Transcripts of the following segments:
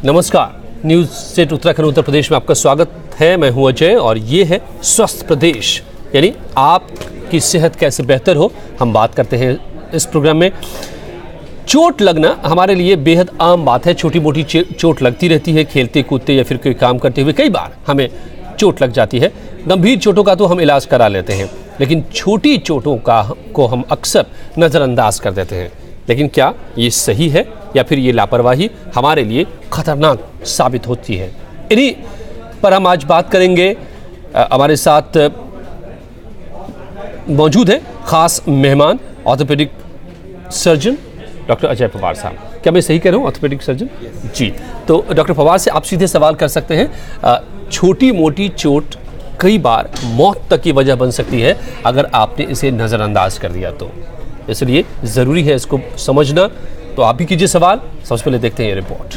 नमस्कार, news state Uttarakhand Uttar प्रदेश में आपका स्वागत है। मैं हूं अजय और ये है स्वस्थ प्रदेश, यानी आपकी सेहत कैसे बेहतर हो, हम बात करते हैं इस प्रोग्राम में। चोट लगना हमारे लिए बेहद आम बात है। छोटी मोटी चोट लगती रहती है, खेलते कूदते या फिर कोई काम करते हुए कई बार हमें चोट लग जाती है। गंभीर चोटों का तो हम इलाज करा लेते हैं, लेकिन छोटी चोटों को हम अक्सर नज़रअंदाज कर देते हैं। लेकिन क्या ये सही है या फिर ये लापरवाही हमारे लिए खतरनाक साबित होती है? इन्हीं पर हम आज बात करेंगे। हमारे साथ मौजूद है खास मेहमान, orthopaedic surgeon doctor Ajay Pawar साहब। क्या मैं सही कह रहा हूँ, ऑर्थोपेडिक सर्जन? जी। तो डॉक्टर पवार से आप सीधे सवाल कर सकते हैं। छोटी मोटी चोट कई बार मौत तक की वजह बन सकती है अगर आपने इसे नज़रअंदाज कर दिया तो, इसलिए ज़रूरी है इसको समझना। तो आप भी कीजिए सवाल। सबसे पहले देखते हैं ये रिपोर्ट।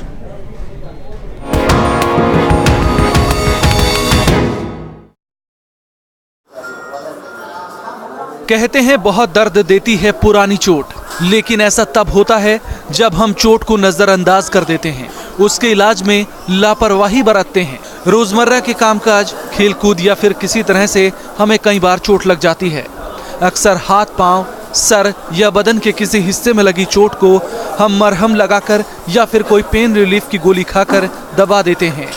कहते हैं बहुत दर्द देती है पुरानी चोट, लेकिन ऐसा तब होता है जब हम चोट को नजरअंदाज कर देते हैं, उसके इलाज में लापरवाही बरतते हैं। रोजमर्रा के कामकाज, खेलकूद या फिर किसी तरह से हमें कई बार चोट लग जाती है। अक्सर हाथ, पांव, सर या बदन के किसी हिस्से में लगी चोट को हम मरहम लगाकर या फिर कोई पेन रिलीफ की गोली खाकर दबा देते हैं।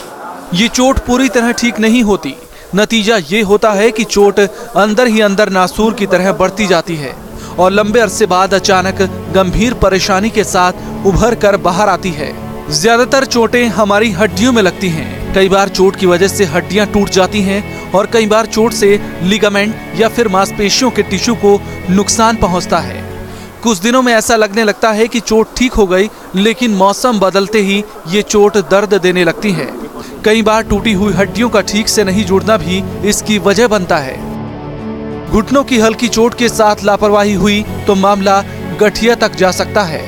ये चोट पूरी तरह ठीक नहीं होती। नतीजा ये होता है कि चोट अंदर ही अंदर नासूर की तरह बढ़ती जाती है और लंबे अरसे बाद अचानक गंभीर परेशानी के साथ उभर कर बाहर आती है। ज्यादातर चोटें हमारी हड्डियों में लगती हैं। कई बार चोट की वजह से हड्डियां टूट जाती हैं और कई बार चोट से लिगामेंट या फिर मांसपेशियों के टिश्यू को नुकसान पहुंचता है। कुछ दिनों में ऐसा लगने लगता है कि चोट ठीक हो गई, लेकिन मौसम बदलते ही ये चोट दर्द देने लगती है। कई बार टूटी हुई हड्डियों का ठीक से नहीं जुड़ना भी इसकी वजह बनता है। घुटनों की हल्की चोट के साथ लापरवाही हुई तो मामला गठिया तक जा सकता है।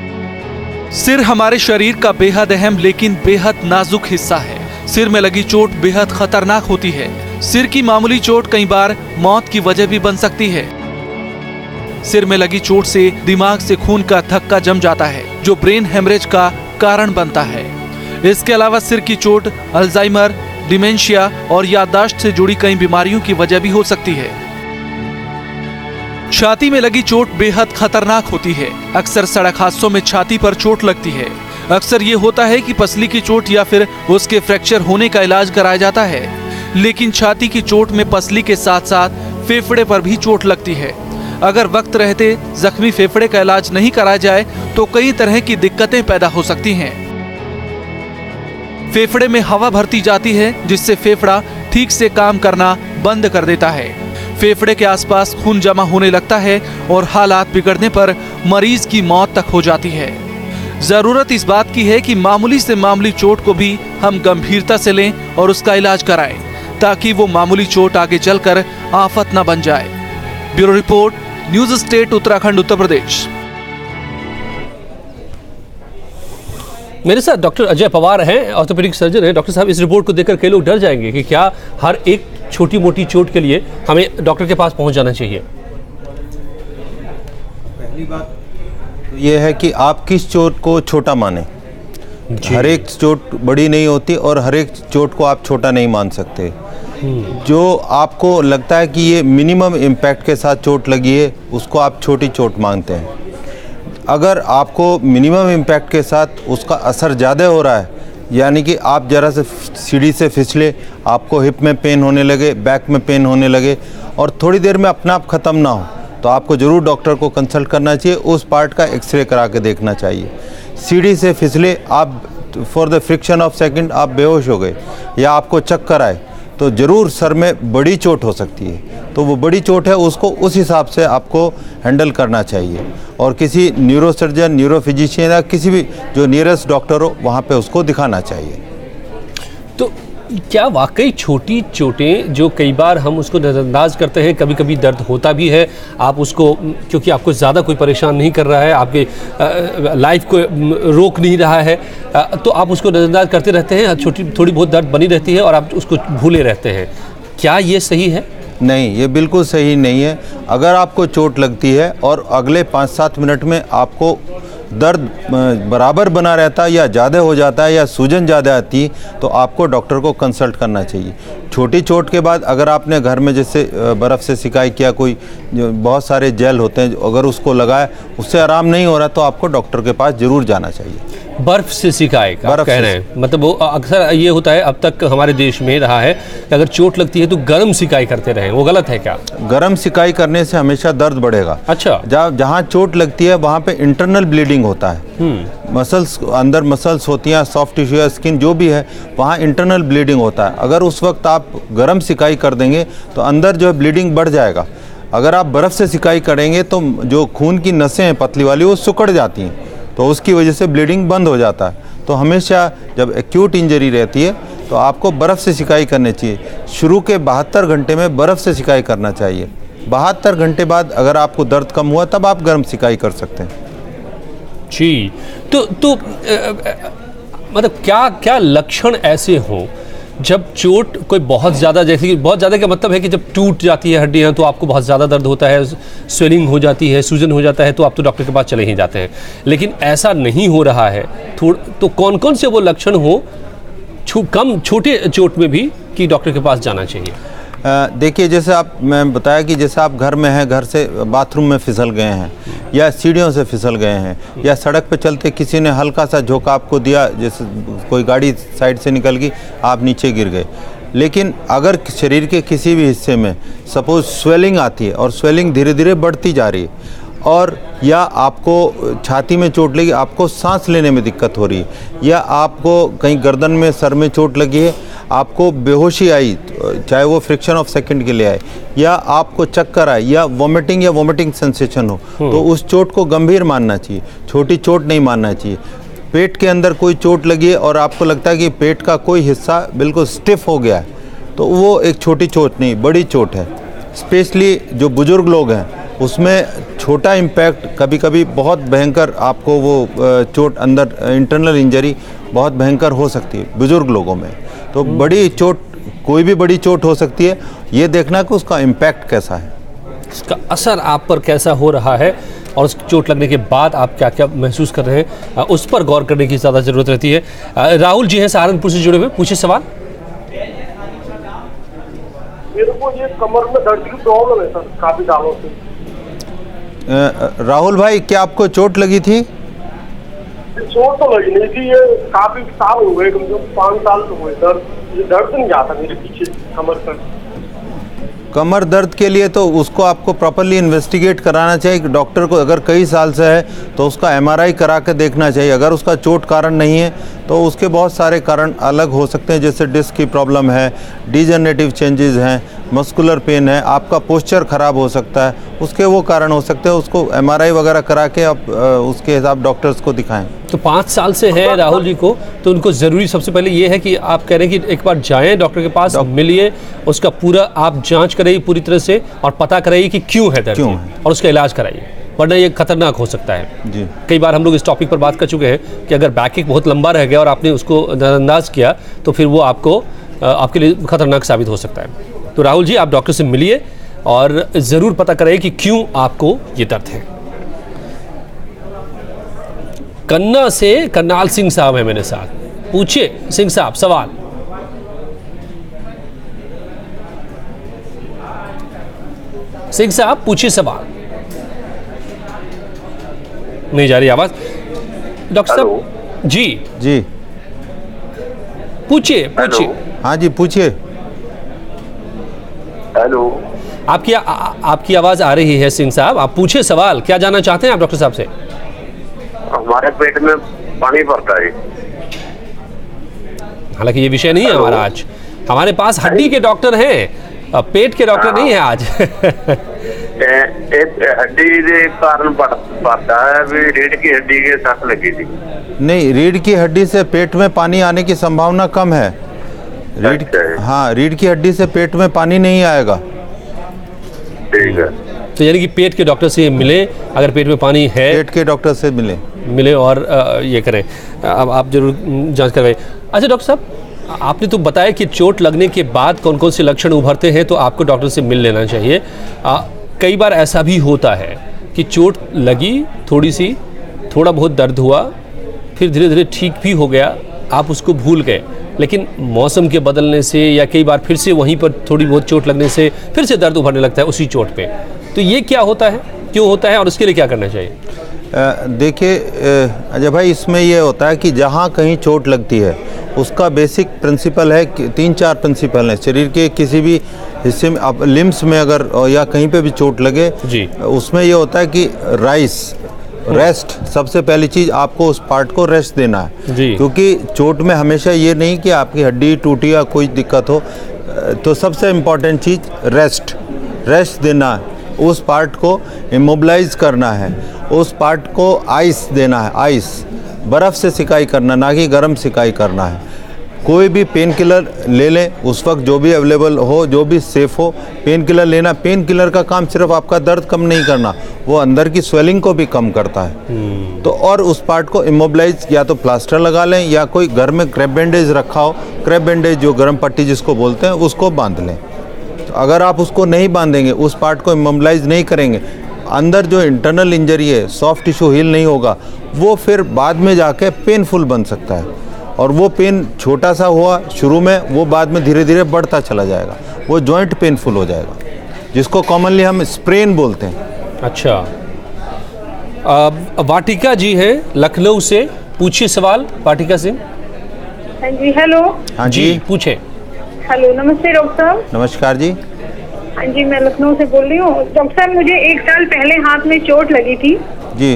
सिर हमारे शरीर का बेहद अहम लेकिन बेहद नाजुक हिस्सा है। सिर में लगी चोट बेहद खतरनाक होती है। सिर की मामूली चोट कई बार मौत की वजह भी बन सकती है। सिर में लगी चोट से दिमाग से खून का थक्का जम जाता है, जो ब्रेन हेमरेज का कारण बनता है। इसके अलावा सिर की चोट अल्जाइमर, डिमेंशिया और याददाश्त से जुड़ी कई बीमारियों की वजह भी हो सकती है। छाती में लगी चोट बेहद खतरनाक होती है। अक्सर सड़क हादसों में छाती पर चोट लगती है। अक्सर ये होता है कि पसली की चोट या फिर उसके फ्रैक्चर होने का इलाज कराया जाता है, लेकिन छाती की चोट में पसली के साथ साथ फेफड़े पर भी चोट लगती है। अगर वक्त रहते जख्मी फेफड़े का इलाज नहीं कराया जाए तो कई तरह की दिक्कतें पैदा हो सकती हैं। फेफड़े में हवा भरती जाती है, जिससे फेफड़ा ठीक से काम करना बंद कर देता है। फेफड़े के आसपास खून जमा होने लगता है और हालात बिगड़ने पर मरीज की मौत तक हो जाती है। जरूरत इस बात की है कि मामूली से मामूली चोट को भी हम गंभीरता से लें और उसका इलाज कराएं, ताकि वो मामूली चोट आगे चलकर आफत न बन जाए। Bureau report, news state Uttarakhand Uttar Pradesh. मेरे साथ डॉक्टर अजय पवार हैं, ऑर्थोपेडिक सर्जन हैं। डॉक्टर साहब, इस रिपोर्ट को देखकर कई लोग डर जाएंगे कि क्या हर एक छोटी मोटी चोट के लिए हमें डॉक्टर के पास पहुंच जाना चाहिए? पहली बात तो ये है कि आप किस चोट को छोटा माने। हर एक चोट बड़ी नहीं होती और हर एक चोट को आप छोटा नहीं मान सकते। जो आपको लगता है कि ये मिनिमम इम्पैक्ट के साथ चोट लगी है, उसको आप छोटी चोट मानते हैं। अगर आपको मिनिमम इम्पैक्ट के साथ उसका असर ज़्यादा हो रहा है, यानी कि आप ज़रा से सीढ़ी से फिसले, आपको हिप में पेन होने लगे, बैक में पेन होने लगे और थोड़ी देर में अपना आप ख़त्म ना हो, तो आपको ज़रूर डॉक्टर को कंसल्ट करना चाहिए। उस पार्ट का एक्सरे करा के देखना चाहिए। सीढ़ी से फिसले, आप for the friction of second आप बेहोश हो गए या आपको चक्कर आए, तो ज़रूर सर में बड़ी चोट हो सकती है। तो वो बड़ी चोट है, उसको उस हिसाब से आपको हैंडल करना चाहिए और किसी न्यूरोसर्जन, न्यूरोफिजिशियन या किसी भी जो नियरेस्ट डॉक्टर हो वहाँ पे उसको दिखाना चाहिए। तो क्या वाकई छोटी चोटें जो कई बार हम उसको नज़रअंदाज करते हैं, कभी कभी दर्द होता भी है, आप उसको क्योंकि आपको ज़्यादा कोई परेशान नहीं कर रहा है, आपके लाइफ को रोक नहीं रहा है, तो आप उसको नज़रअंदाज करते रहते हैं, थोड़ी बहुत दर्द बनी रहती है और आप उसको भूले रहते हैं। क्या ये सही है? नहीं, ये बिल्कुल सही नहीं है। अगर आपको चोट लगती है और अगले 5-7 मिनट में आपको दर्द बराबर बना रहता है या ज़्यादा हो जाता है या सूजन ज़्यादा आती है तो आपको डॉक्टर को कंसल्ट करना चाहिए। छोटी चोट के बाद अगर आपने घर में जैसे बर्फ़ से सिकाई किया, कोई बहुत सारे जेल होते हैं, अगर उसको लगाया उससे आराम नहीं हो रहा तो आपको डॉक्टर के पास ज़रूर जाना चाहिए। बर्फ से सिकाई आप कह रहे हैं, मतलब वो अक्सर ये होता है, अब तक हमारे देश में रहा है कि अगर चोट लगती है तो गर्म सिकाई करते रहें, वो गलत है क्या? गर्म सिकाई करने से हमेशा दर्द बढ़ेगा। अच्छा। जहाँ चोट लगती है वहाँ पे इंटरनल ब्लीडिंग होता है, मसल्स अंदर मसल्स होती हैं, सॉफ्ट टिश्यू या स्किन जो भी है वहाँ इंटरनल ब्लीडिंग होता है। अगर उस वक्त आप गर्म सिकाई कर देंगे तो अंदर जो है ब्लीडिंग बढ़ जाएगा। अगर आप बर्फ़ से सिकाई करेंगे तो जो खून की नसें हैं पतली वाली वो सिकुड़ जाती हैं, तो उसकी वजह से ब्लीडिंग बंद हो जाता है। तो हमेशा जब एक्यूट इंजरी रहती है तो आपको बर्फ़ से सिकाई करनी चाहिए। शुरू के 72 घंटे में बर्फ़ से सिकाई करना चाहिए। 72 घंटे बाद अगर आपको दर्द कम हुआ तब आप गर्म सिकाई कर सकते हैं। जी, तो मतलब क्या लक्षण ऐसे हों जब चोट कोई बहुत ज़्यादा, जैसे कि बहुत ज़्यादा का मतलब है कि जब टूट जाती है हड्डियाँ तो आपको बहुत ज़्यादा दर्द होता है, स्वेलिंग हो जाती है, सूजन हो जाता है, तो आप तो डॉक्टर के पास चले ही जाते हैं। लेकिन ऐसा नहीं हो रहा है तो कौन कौन से वो लक्षण हो छोटे चोट में भी कि डॉक्टर के पास जाना चाहिए? देखिए, जैसे मैं बताया कि जैसे आप घर में हैं, घर से बाथरूम में फिसल गए हैं या सीढ़ियों से फिसल गए हैं या सड़क पे चलते किसी ने हल्का सा झोंका आपको दिया, जैसे कोई गाड़ी साइड से निकल गई, आप नीचे गिर गए। लेकिन अगर शरीर के किसी भी हिस्से में सपोज स्वेलिंग आती है और स्वेलिंग धीरे धीरे बढ़ती जा रही है, और या आपको छाती में चोट लगी, आपको सांस लेने में दिक्कत हो रही है, या आपको कहीं गर्दन में, सर में चोट लगी है, आपको बेहोशी आई, चाहे वो फ्रिक्शन ऑफ सेकंड के लिए आए, या आपको चक्कर आए, या वोमिटिंग सेंसेशन हो, तो उस चोट को गंभीर मानना चाहिए, छोटी चोट नहीं मानना चाहिए। पेट के अंदर कोई चोट लगी है और आपको लगता है कि पेट का कोई हिस्सा बिल्कुल स्टिफ हो गया है, तो वो एक छोटी चोट नहीं, बड़ी चोट है। स्पेशली जो बुजुर्ग लोग हैं उसमें छोटा इम्पैक्ट कभी कभी बहुत भयंकर, आपको वो चोट अंदर इंटरनल इंजरी बहुत भयंकर हो सकती है बुजुर्ग लोगों में। तो बड़ी चोट, कोई भी बड़ी चोट हो सकती है, ये देखना कि उसका इम्पैक्ट कैसा है, इसका असर आप पर कैसा हो रहा है, और उस चोट लगने के बाद आप क्या क्या महसूस कर रहे हैं, उस पर गौर करने की ज़्यादा ज़रूरत रहती है। राहुल जी हैं सहारनपुर से जुड़े हुए, पूछिए सवाल। मेरे को ये कमर में दर्द की प्रॉब्लम है सर, काफी सालों से। राहुल भाई, क्या आपको चोट लगी थी? चोट तो लगी नहीं थी, ये काफी साल हो गए, कम से कम 5 साल हुए। दर्द नहीं जाता मेरे पीछे कमर पर। कमर दर्द के लिए तो उसको आपको प्रॉपरली इन्वेस्टिगेट कराना चाहिए डॉक्टर को। अगर कई साल से है तो उसका MRI करा के देखना चाहिए। अगर उसका चोट कारण नहीं है तो उसके बहुत सारे कारण अलग हो सकते हैं, जैसे डिस्क की प्रॉब्लम है, डिजनरेटिव चेंजेस हैं, मस्कुलर पेन है, आपका पोस्चर ख़राब हो सकता है, उसके वो कारण हो सकते हैं। उसको MRI वगैरह करा के आप उसके हिसाब डॉक्टर्स को दिखाएं। तो 5 साल से है राहुल जी को, तो उनको ज़रूरी सबसे पहले ये है कि आप कह रहे हैं कि एक बार जाएं डॉक्टर के पास, मिलिए, उसका पूरा आप जांच कराइए पूरी तरह से और पता कराइए कि क्यों है दर्द, और उसका इलाज कराइए, वरना ये खतरनाक हो सकता है। जी, कई बार हम लोग इस टॉपिक पर बात कर चुके हैं कि अगर बैक एक बहुत लंबा रह गया और आपने उसको नज़रअंदाज किया तो फिर वो आपके लिए खतरनाक साबित हो सकता है। तो राहुल जी, आप डॉक्टर से मिलिए और ज़रूर पता कराइए कि क्यों आपको ये दर्द है। कन्ना से करनाल सिंह साहब है मेरे साथ, पूछिए सिंह साहब सवाल। सिंह साहब पूछिए सवाल। नहीं जा रही आवाज। डॉक्टर साहब जी जी पूछिए। हाँ जी पूछिए। हेलो, आपकी आवाज आ रही है सिंह साहब, आप पूछिए सवाल। क्या जानना चाहते हैं आप डॉक्टर साहब से? हमारे पेट में पानी भरता है। हालांकि ये विषय नहीं है हमारा आज। हमारे पास हड्डी के डॉक्टर हैं, पेट के डॉक्टर नहीं है आज। हड्डी के कारण बढ़ता है, अभी रीढ़ की हड्डी के साथ लगी थी। नहीं, रीढ़ की हड्डी से पेट में पानी आने की संभावना कम है। हाँ, रीढ़ की हड्डी से पेट में पानी नहीं आएगा। ठीक है। तो यानी कि पेट के डॉक्टर से मिले, अगर पेट में पानी है पेट के डॉक्टर से मिले और ये करें। अब आप जरूर जांच करवाइए। अच्छा डॉक्टर साहब, आपने तो बताया कि चोट लगने के बाद कौन कौन से लक्षण उभरते हैं, तो आपको डॉक्टर से मिल लेना चाहिए। कई बार ऐसा भी होता है कि चोट लगी, थोड़ी सी थोड़ा बहुत दर्द हुआ, फिर धीरे धीरे ठीक भी हो गया, आप उसको भूल गए, लेकिन मौसम के बदलने से या कई बार फिर से वहीं पर थोड़ी बहुत चोट लगने से फिर से दर्द उभरने लगता है उसी चोट पे, तो ये क्या होता है, क्यों होता है और उसके लिए क्या करना चाहिए? देखिए अजय भाई, इसमें ये होता है कि जहाँ कहीं चोट लगती है उसका बेसिक प्रिंसिपल है कि 3-4 प्रिंसिपल हैं। शरीर के किसी भी हिस्से में, आप लिम्स में अगर या कहीं पे भी चोट लगे जी, उसमें ये होता है कि रेस्ट, सबसे पहली चीज़ आपको उस पार्ट को रेस्ट देना है जी। क्योंकि चोट में हमेशा ये नहीं कि आपकी हड्डी टूटी या कोई दिक्कत हो, तो सबसे इम्पॉर्टेंट चीज़ रेस्ट देना है, उस पार्ट को इमोबिलाइज करना है, उस पार्ट को आइस देना है, आइस बर्फ़ से सिकाई करना, ना कि गर्म सिकाई करना है। कोई भी पेन किलर ले लें उस वक्त, जो भी अवेलेबल हो, जो भी सेफ़ हो, पेन किलर लेना। पेन किलर का काम सिर्फ आपका दर्द कम नहीं करना, वो अंदर की स्वेलिंग को भी कम करता है। तो और उस पार्ट को इमोबिलाइज, या तो प्लास्टर लगा लें या कोई घर में क्रैप बैंडेज रखा हो, क्रैप बैंडेज जो गर्म पट्टी जिसको बोलते हैं, उसको बांध लें। तो अगर आप उसको नहीं बांधेंगे, उस पार्ट को इमोबिलाइज नहीं करेंगे, अंदर जो इंटरनल इंजरी है, सॉफ्ट टिश्यू हील नहीं होगा, वो फिर बाद में जाके पेनफुल बन सकता है। और वो पेन छोटा सा हुआ शुरू में, वो बाद में धीरे धीरे बढ़ता चला जाएगा, वो जॉइंट पेनफुल हो जाएगा, जिसको कॉमनली हम स्प्रेन बोलते हैं। अच्छा, वाटिका जी हैं लखनऊ से, पूछिए सवाल वाटिका सिंह। हाँ जी, हेलो। हाँ जी, पूछे। हेलो, नमस्ते डॉक्टर साहब। नमस्कार जी। हाँ जी, मैं लखनऊ से बोल रही हूँ। डॉक्टर साहब, मुझे 1 साल पहले हाथ में चोट लगी थी जी।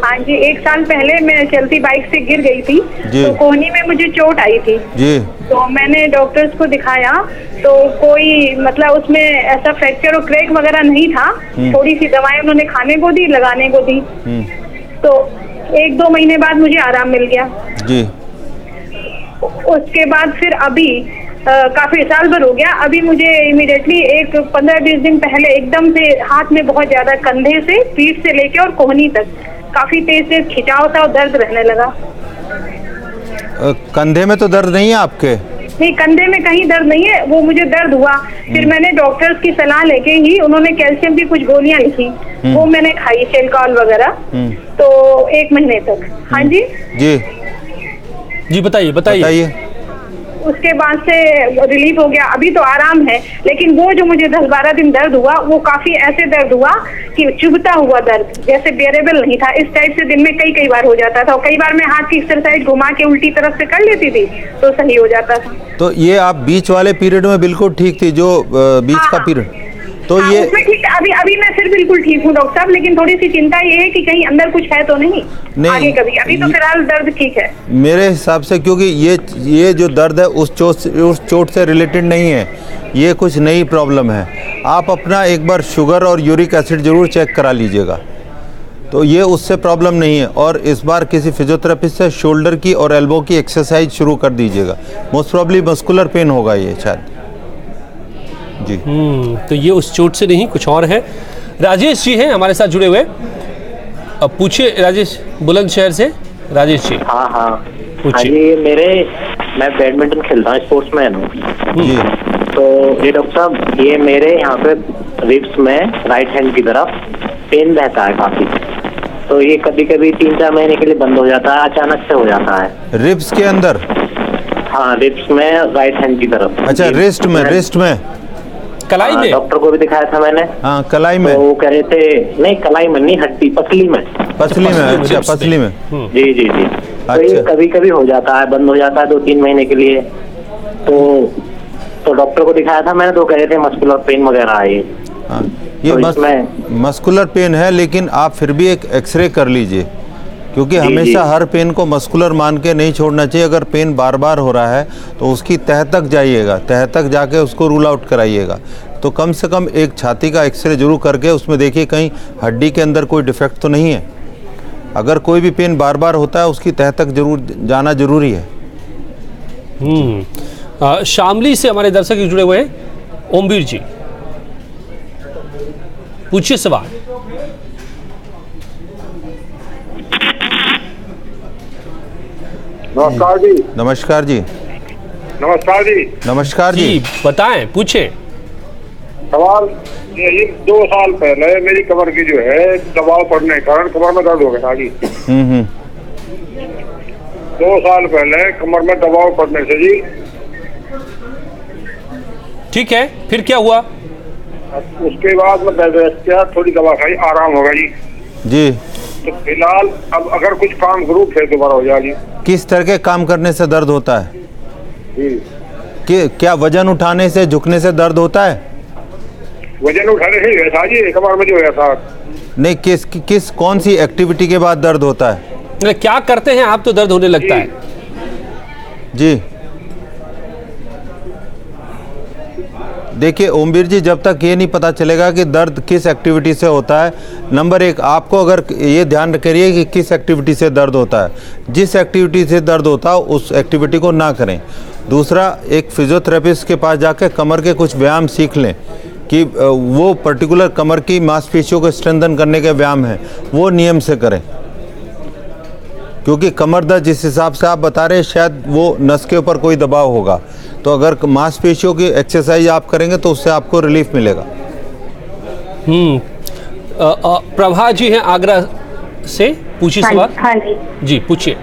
हाँ जी, 1 साल पहले मैं चलती बाइक से गिर गई थी, तो कोहनी में मुझे चोट आई थी जी। तो मैंने डॉक्टर्स को दिखाया, तो कोई मतलब उसमें ऐसा फ्रैक्चर और क्रैक वगैरह नहीं था। थोड़ी सी दवाएं उन्होंने खाने को दी, लगाने को दी, तो 1-2 महीने बाद मुझे आराम मिल गया जी। उसके बाद फिर अभी काफी साल भर हो गया, अभी मुझे इमीडिएटली एक 15-20 दिन पहले एकदम से हाथ में बहुत ज्यादा, कंधे से पीठ से लेके और कोहनी तक काफी तेज खिंचाव सा और दर्द रहने लगा। कंधे में तो दर्द नहीं है आपके? नहीं, कंधे में कहीं दर्द नहीं है, वो मुझे दर्द हुआ। फिर मैंने डॉक्टर्स की सलाह लेके ही, उन्होंने कैल्शियम की कुछ गोलियां लिखी, वो मैंने खाई, सेलकॉल वगैरह, तो 1 महीने तक। हाँ जी जी जी, बताइए। उसके बाद से रिलीफ हो गया, अभी तो आराम है, लेकिन वो जो मुझे 10-12 दिन दर्द हुआ, वो काफी ऐसे दर्द हुआ कि चुभता हुआ दर्द, जैसे बेरेबल नहीं था। इस टाइप से दिन में कई बार हो जाता था, और कई बार मैं हाथ की एक्सरसाइज घुमा के उल्टी तरफ से कर लेती थी तो सही हो जाता था। तो ये आप बीच वाले पीरियड में बिल्कुल ठीक थी, जो बीच का पीरियड, तो ये ठीक है। अभी मैं फिर बिल्कुल ठीक हूँ डॉक्टर साहब, लेकिन थोड़ी सी चिंता ये है कि कहीं अंदर कुछ है तो नहीं आगे कभी। अभी तो फिलहाल दर्द ठीक है मेरे हिसाब से, क्योंकि ये जो दर्द है उस चोट से रिलेटेड नहीं है, ये कुछ नई प्रॉब्लम है। आप अपना एक बार शुगर और यूरिक एसिड जरूर चेक करा लीजिएगा, तो ये उससे प्रॉब्लम नहीं है। और इस बार किसी फिजियोथेरेपिस्ट से शोल्डर की और एल्बो की एक्सरसाइज शुरू कर दीजिएगा, मोस्ट प्रॉब्ली मस्कुलर पेन होगा ये शायद जी। तो ये उस चोट से नहीं, कुछ और है। राजेश जी हैं हमारे साथ जुड़े हुए, अब पूछिए राजेश, बुलंदशहर से राजेश जी। हाँ पूछिए। मैं बैडमिंटन खेलता हूँ, स्पोर्ट्समैन हूँ जी। तो ये डॉक्टर साहब, ये मेरे यहाँ पे रिब्स में राइट हैंड की तरफ पेन रहता है काफी, तो ये कभी कभी 3-4 महीने के लिए बंद हो जाता है, अचानक से हो जाता है। रिब्स के अंदर? हाँ, रिब्स में राइट हैंड की तरफ। अच्छा, रिस्ट में कलाई में? डॉक्टर को भी दिखाया था मैंने। हाँ, कलाई में। तो वो कह रहे थे, नहीं कलाई में नहीं, हड्डी पसली में। अच्छा, पसली में। जी। तो ये कभी कभी हो जाता है, बंद हो जाता है 2-3 महीने के लिए। तो डॉक्टर को दिखाया था मैंने, तो कह रहे थे मस्कुलर पेन वगैरह है। हाँ, ये मस्कुलर पेन है, लेकिन आप फिर भी एक एक्सरे कर लीजिए, क्योंकि हमेशा हर पेन को मस्कुलर मान के नहीं छोड़ना चाहिए। अगर पेन बार बार हो रहा है तो उसकी तह तक जाइएगा, तह तक जाके उसको रूल आउट कराइएगा। तो कम से कम एक छाती का एक्सरे जरूर करके उसमें देखिए कहीं हड्डी के अंदर कोई डिफेक्ट तो नहीं है। अगर कोई भी पेन बार बार होता है, उसकी तह तक जरूर जाना जरूरी है। शामली से हमारे दर्शक जुड़े हुए हैं, ओमवीर जी, पूछिए सवाल। नमस्कार जी। नमस्कार जी। नमस्कार जी। नमस्कार जी। बताएं, पूछें। सवाल ये 2 साल पहले मेरी कमर की जो है दबाव पड़ने के कारण कमर में दर्द हो गया था जी। 2 साल पहले कमर में दबाव पड़ने से जी। ठीक है, फिर क्या हुआ? उसके बाद मैं बेड रेस्ट किया, थोड़ी दवा खाई, आराम होगा जी। जी, तो फिलहाल अब अगर कुछ काम करूँ फिर दोबारा हो जाए जी। किस तरह के काम करने से दर्द होता है? जी, कि क्या वजन उठाने से, झुकने से दर्द होता है? वजन उठाने से ही हुआ था जी, कमर में जो हुआ था। नहीं, किस कौन सी एक्टिविटी के बाद दर्द होता है? क्या करते हैं आप तो दर्द होने लगता है? जी, देखिए ओमवीर जी, जब तक ये नहीं पता चलेगा कि दर्द किस एक्टिविटी से होता है, नंबर 1 आपको अगर ये ध्यान करिए कि किस एक्टिविटी से दर्द होता है। जिस एक्टिविटी से दर्द होता है उस एक्टिविटी को ना करें। दूसरा, एक फिजियोथेरेपिस्ट के पास जाकर कमर के कुछ व्यायाम सीख लें कि वो पर्टिकुलर कमर की मांसपेशियों को स्ट्रेंथन करने के व्यायाम हैं, वो नियम से करें। क्योंकि कमर दर्द जिस हिसाब से आप बता रहे हैं शायद वो नस के ऊपर कोई दबाव होगा, तो अगर मांसपेशियों की एक्सरसाइज आप करेंगे तो उससे आपको रिलीफ मिलेगा। प्रभा जी हैं आगरा से, पूछिए सवाल। हाँ जी जी पूछिए।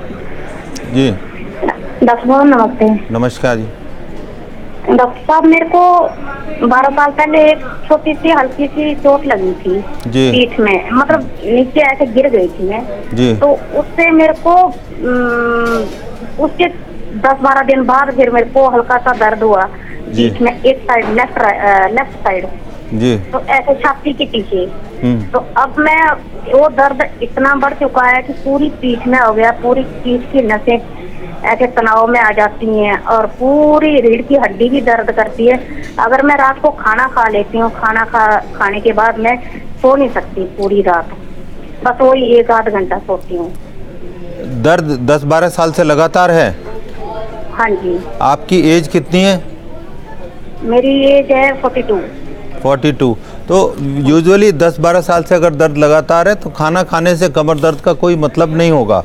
जी डॉक्टर साहब नमस्ते। नमस्कार जी। डॉक्टर साहब, मेरे को 12 साल पहले एक छोटी सी हल्की सी चोट लगी थी जी। पीठ में, मतलब नीचे ऐसे गिर गई थी मैं जी। तो उससे मेरे को उसके 10-12 दिन बाद फिर मेरे को हल्का सा दर्द हुआ जी। पीठ में, एक साइड लेफ्ट साइड जी। तो ऐसे छाती के पीछे। तो अब मैं वो दर्द इतना बढ़ चुका है कि पूरी पीठ में हो गया, पूरी पीठ की नसें ऐसे तनाव में आ जाती हैं और पूरी रीढ़ की हड्डी भी दर्द करती है। अगर मैं रात को खाना खा लेती हूँ, खाने के बाद मैं सो नहीं सकती पूरी रात, बस वही 1-8 घंटा सोती हूँ। दर्द 10-12 साल से लगातार है? हाँ जी। आपकी एज कितनी है? मेरी एज है 42। 42। तो यूजुअली 10-12 साल से अगर दर्द लगातार है तो खाना खाने से कमर दर्द का कोई मतलब नहीं होगा।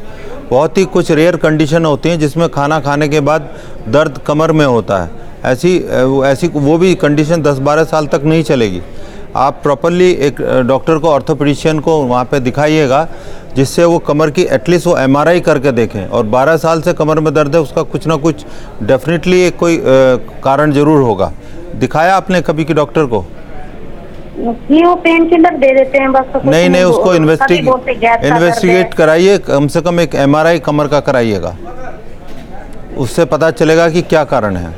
बहुत ही कुछ रेयर कंडीशन होती हैं जिसमें खाना खाने के बाद दर्द कमर में होता है। ऐसी वो भी कंडीशन 10-12 साल तक नहीं चलेगी। आप प्रॉपरली एक डॉक्टर को, ऑर्थोपेडिशियन को वहाँ पे दिखाइएगा, जिससे वो कमर की एटलीस्ट वो MRI करके देखें। और 12 साल से कमर में दर्द है, उसका कुछ ना कुछ डेफिनेटली एक कोई कारण ज़रूर होगा। दिखाया आपने कभी कि डॉक्टर को? नहीं, वो पेन किलर दे देते हैं बस। तो नहीं, उसको इन्वेस्टिगेट कराइए, कम से कम एक MRI कमर का कराइएगा, उससे पता चलेगा कि क्या कारण है।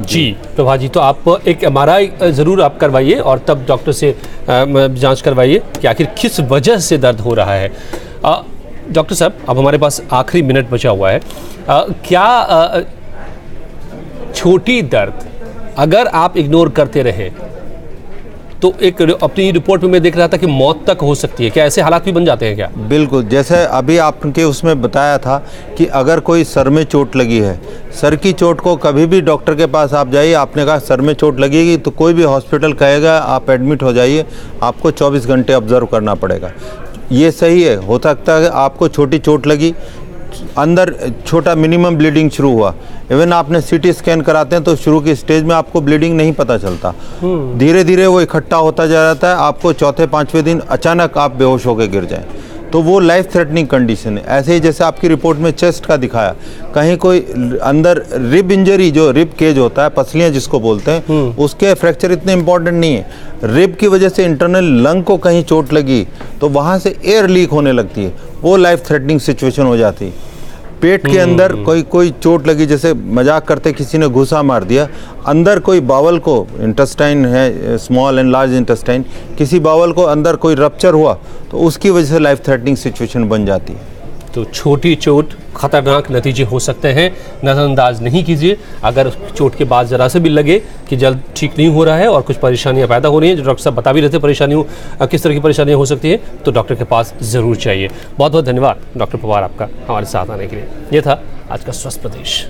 जी प्रभा जी, तो आप एक MRI ज़रूर आप करवाइए और तब डॉक्टर से जांच करवाइए कि आखिर किस वजह से दर्द हो रहा है। डॉक्टर साहब, अब हमारे पास आखिरी मिनट बचा हुआ है। क्या छोटी दर्द अगर आप इग्नोर करते रहे तो एक अपनी रिपोर्ट में मैं देख रहा था कि मौत तक हो सकती है, क्या ऐसे हालात भी बन जाते हैं क्या? बिल्कुल, जैसे अभी आपके उसमें बताया था कि अगर कोई सर में चोट लगी है, सर की चोट को कभी भी डॉक्टर के पास आप जाइए, आपने कहा सर में चोट लगेगी तो कोई भी हॉस्पिटल कहेगा आप एडमिट हो जाइए, आपको 24 घंटे ऑब्जर्व करना पड़ेगा। ये सही है, हो सकता है आपको छोटी चोट लगी, अंदर छोटा मिनिमम ब्लीडिंग शुरू हुआ, इवन आपने CT स्कैन कराते हैं तो शुरू की स्टेज में आपको ब्लीडिंग नहीं पता चलता, धीरे धीरे वो इकट्ठा होता जा जाता है, आपको 4-5वें दिन अचानक आप बेहोश होकर गिर जाएं, तो वो लाइफ थ्रेटनिंग कंडीशन है। ऐसे ही जैसे आपकी रिपोर्ट में चेस्ट का दिखाया, कहीं कोई अंदर रिब इंजरी, जो रिब केज होता है, पसलियाँ जिसको बोलते हैं, उसके फ्रैक्चर इतने इंपॉर्टेंट नहीं है। रिब की वजह से इंटरनल लंग को कहीं चोट लगी तो वहाँ से एयर लीक होने लगती है, वो लाइफ थ्रेटनिंग सिचुएशन हो जाती है। पेट के अंदर कोई चोट लगी, जैसे मजाक करते किसी ने घुसा मार दिया, अंदर कोई बावल को, इंटेस्टाइन है स्मॉल एंड लार्ज इंटेस्टाइन, किसी बावल को अंदर कोई रप्चर हुआ तो उसकी वजह से लाइफ थ्रेटनिंग सिचुएशन बन जाती है। तो छोटी चोट खतरनाक नतीजे हो सकते हैं, नज़रअंदाज नहीं कीजिए। अगर चोट के बाद ज़रा से भी लगे कि जल्द ठीक नहीं हो रहा है और कुछ परेशानियां पैदा हो रही हैं, जो डॉक्टर साहब बता भी रहते हैं परेशानियों किस तरह की परेशानियां हो सकती है, तो डॉक्टर के पास ज़रूर चाहिए। बहुत बहुत धन्यवाद डॉक्टर पवार आपका हमारे साथ आने के लिए। ये था आज का स्वस्थ प्रदेश।